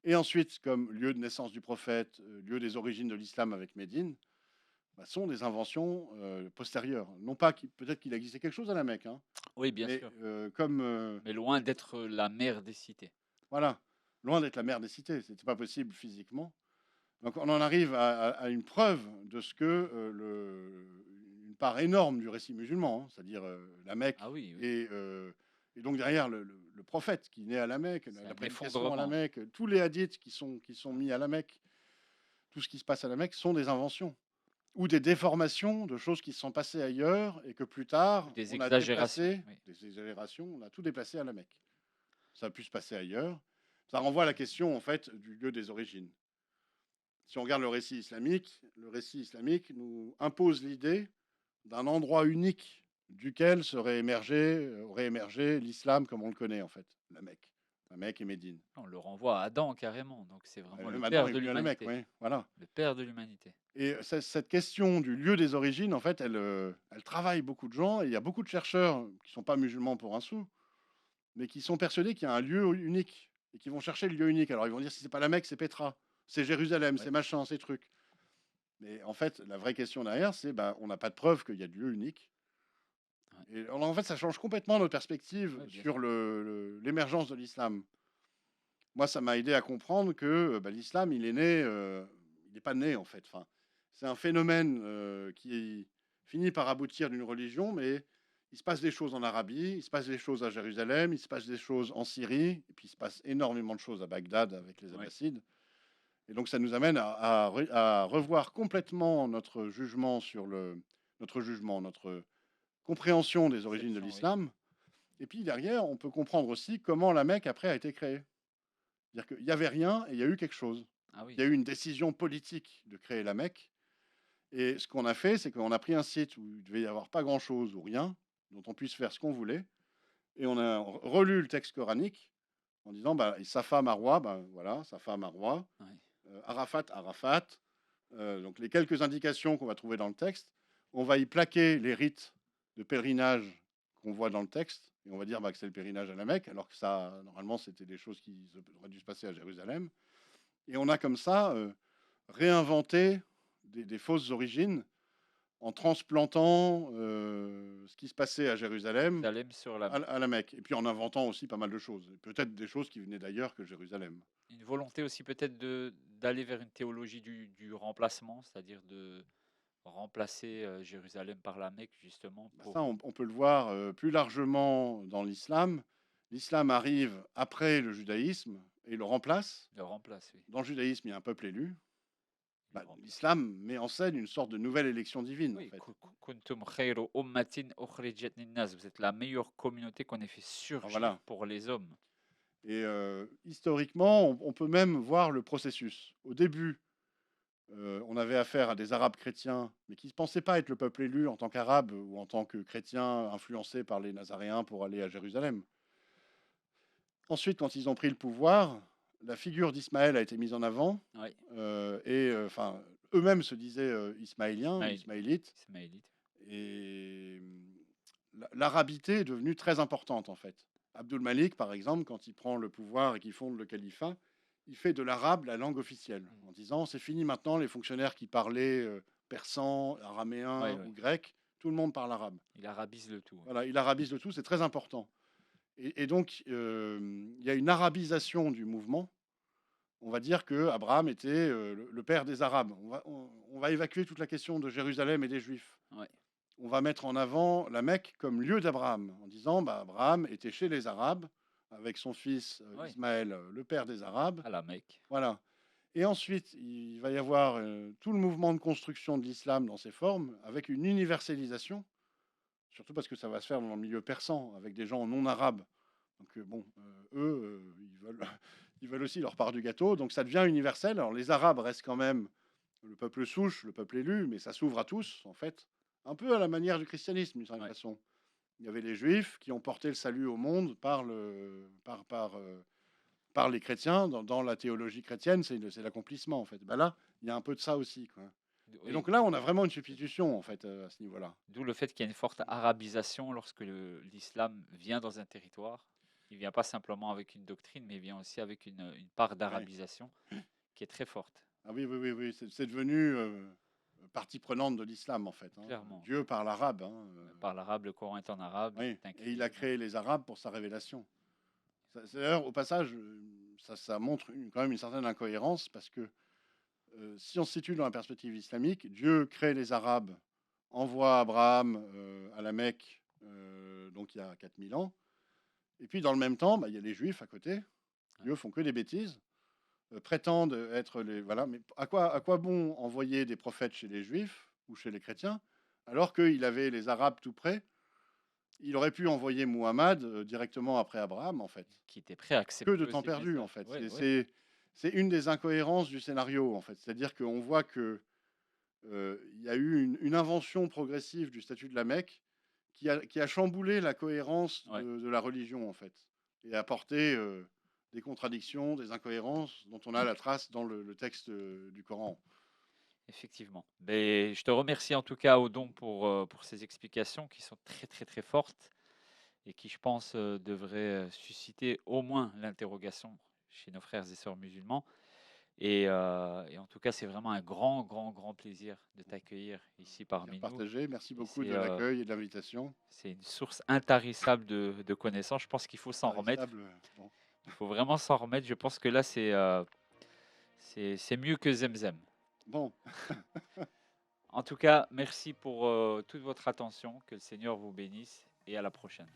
et ensuite comme lieu de naissance du prophète, lieu des origines de l'islam avec Médine, sont des inventions postérieures. Non pas peut-être qu'il existait quelque chose à la Mecque. Oui, bien sûr. Mais loin d'être la mère des cités. Voilà, loin d'être la mère des cités. Ce n'était pas possible physiquement. Donc on en arrive à une preuve de ce que une part énorme du récit musulman, c'est-à-dire la Mecque, oui. et donc derrière le prophète qui naît à la Mecque, la prédication à la Mecque, tous les hadiths qui sont mis à la Mecque, tout ce qui se passe à la Mecque sont des inventions ou des déformations de choses qui se sont passées ailleurs et que plus tard des on a déplacé, des exagérations, on a tout déplacé à la Mecque. Ça a pu se passer ailleurs. Ça renvoie à la question en fait du lieu des origines. Si on regarde le récit islamique nous impose l'idée d'un endroit unique duquel aurait émergé l'islam comme on le connaît en fait, la Mecque. La Mecque et Médine. On le renvoie à Adam carrément, donc c'est vraiment le Même Adam père est de venu à la Mecque, l'humanité. oui, voilà. Le père de l'humanité. Et cette question du lieu des origines, en fait, elle travaille beaucoup de gens, et il y a beaucoup de chercheurs qui ne sont pas musulmans pour un sou, mais qui sont persuadés qu'il y a un lieu unique, et qui vont chercher le lieu unique. Alors ils vont dire, si c'est pas la Mecque, c'est Pétra, c'est Jérusalem, Ouais. c'est machin, ces trucs. Mais en fait, la vraie question derrière, c'est ben, on n'a pas de preuve qu'il y a de lieu unique. Ouais. Et alors, en fait, ça change complètement notre perspective Ouais, bien sur sûr. l'émergence de l'islam. Moi, ça m'a aidé à comprendre que bah, l'islam, il est né, il n'est pas né en fait. Enfin, c'est un phénomène qui finit par aboutir d'une religion, mais il se passe des choses en Arabie, il se passe des choses à Jérusalem, il se passe des choses en Syrie, et puis il se passe énormément de choses à Bagdad avec les Ouais. Abbassides. Et donc, ça nous amène à revoir complètement notre compréhension des origines de Perception, oui. l'islam. Et puis derrière, on peut comprendre aussi comment la Mecque après a été créée. C'est-à-dire qu'il n'y avait rien et il y a eu quelque chose. Ah Il oui. y a eu une décision politique de créer la Mecque. Et ce qu'on a fait, c'est qu'on a pris un site où il devait y avoir pas grand-chose ou rien, dont on puisse faire ce qu'on voulait. Et on a relu le texte coranique en disant, bah, et Safa Marwa, ben voilà, Safa Marwa, Ouais. Arafat, Arafat. Donc les quelques indications qu'on va trouver dans le texte, on va y plaquer les rites de pèlerinage qu'on voit dans le texte. Et on va dire bah, que c'est le pèlerinage à la Mecque, alors que ça, normalement, c'était des choses qui auraient dû se passer à Jérusalem. Et on a comme ça réinventé des fausses origines en transplantant ce qui se passait à Jérusalem Jérusalem sur la à la Mecque. Et puis en inventant aussi pas mal de choses. Peut-être des choses qui venaient d'ailleurs que Jérusalem. une volonté aussi peut-être de d'aller vers une théologie du remplacement, c'est-à-dire de remplacer Jérusalem par la Mecque justement Bah ça, pour on peut le voir plus largement dans l'islam. L'islam arrive après le judaïsme et le remplace. le remplacer. Oui. Dans le judaïsme, il y a un peuple élu. Le Bah, remplace. l'islam met en scène une sorte de nouvelle élection divine, en Oui, fait. kuntum khayru ummatin ukhrijat linnas. Vous êtes la meilleure communauté qu'on ait fait Alors surgir voilà. pour les hommes. Et historiquement, on peut même voir le processus. Au début, on avait affaire à des Arabes chrétiens, mais qui ne pensaient pas être le peuple élu en tant qu'Arabes ou en tant que chrétiens influencés par les Nazaréens pour aller à Jérusalem. Ensuite, quand ils ont pris le pouvoir, la figure d'Ismaël a été mise en avant, Oui, enfin, eux-mêmes se disaient ismaéliens, Ismaël, ismaélites, ismaélite. et l'arabité est devenue très importante en fait. Abdul Malik, par exemple, quand il prend le pouvoir et qu'il fonde le califat, il fait de l'arabe la langue officielle, en disant c'est fini maintenant les fonctionnaires qui parlaient persan, Oui, araméen oui. ou grec, tout le monde parle arabe. Il arabise le tout. Voilà, il arabise le tout, c'est très important. Et donc, il y a une arabisation du mouvement. On va dire que Abraham était le père des Arabes. On va évacuer toute la question de Jérusalem et des Juifs. Oui, On va mettre en avant la Mecque comme lieu d'Abraham, en disant bah, Abraham était chez les Arabes avec son fils oui, Ismaël, le père des Arabes. à la Mecque. Voilà. Et ensuite, il va y avoir tout le mouvement de construction de l'islam dans ses formes, avec une universalisation, surtout parce que ça va se faire dans le milieu persan, avec des gens non arabes. Donc, bon, eux, ils veulent aussi leur part du gâteau. Donc, ça devient universel. Alors, les Arabes restent quand même le peuple souche, le peuple élu, mais ça s'ouvre à tous, en fait. Un peu à la manière du christianisme, d'une certaine façon. Il y avait les Juifs qui ont porté le salut au monde par les chrétiens. Dans la théologie chrétienne, c'est l'accomplissement, en fait. Ben là, il y a un peu de ça aussi, quoi. Et Oui, donc là, on a vraiment une substitution, en fait, à ce niveau-là. d'où le fait qu'il y a une forte arabisation lorsque l'islam vient dans un territoire. Il vient pas simplement avec une doctrine, mais il vient aussi avec une part Ouais. d'arabisation qui est très forte, Ah oui, oui, oui, oui. C'est devenu partie prenante de l'islam, en fait, hein. clairement. Dieu parle arabe, hein, Par l'arabe, le Coran est en arabe, il oui. est Et il écrit. a créé les Arabes pour sa révélation. D'ailleurs, au passage, ça montre quand même une certaine incohérence, parce que si on se situe dans la perspective islamique, Dieu crée les Arabes, envoie Abraham à la Mecque, donc il y a 4000 ans, et puis dans le même temps, bah, il y a les Juifs à côté, qui eux font que des bêtises, prétendent être les... Voilà, mais à quoi bon envoyer des prophètes chez les Juifs ou chez les chrétiens, alors qu'il avait les Arabes tout près? Il aurait pu envoyer Muhammad directement après Abraham, en fait. Qui était prêt à Que accepter de temps aussi le perdu, en message. fait. Oui, oui, C'est une des incohérences du scénario, en fait. C'est-à-dire qu'on voit que il y a eu une invention progressive du statut de la Mecque qui a chamboulé la cohérence ouais. de la religion, en fait, et apporté des contradictions, des incohérences dont on a la trace dans le texte du Coran. Effectivement. Mais je te remercie en tout cas, Odon, pour ces explications qui sont très, très, très fortes et qui, je pense, devraient susciter au moins l'interrogation chez nos frères et sœurs musulmans. Et en tout cas, c'est vraiment un grand, grand, grand plaisir de t'accueillir ici Bien parmi nous. partagé. Merci Et beaucoup de l'accueil et de l'invitation. c'est une source intarissable de connaissances. Je pense qu'il faut s'en remettre. Tarissable. Bon. Il faut vraiment s'en remettre. Je pense que là, c'est mieux que Zemzem. Bon. En tout cas, merci pour toute votre attention. Que le Seigneur vous bénisse et à la prochaine.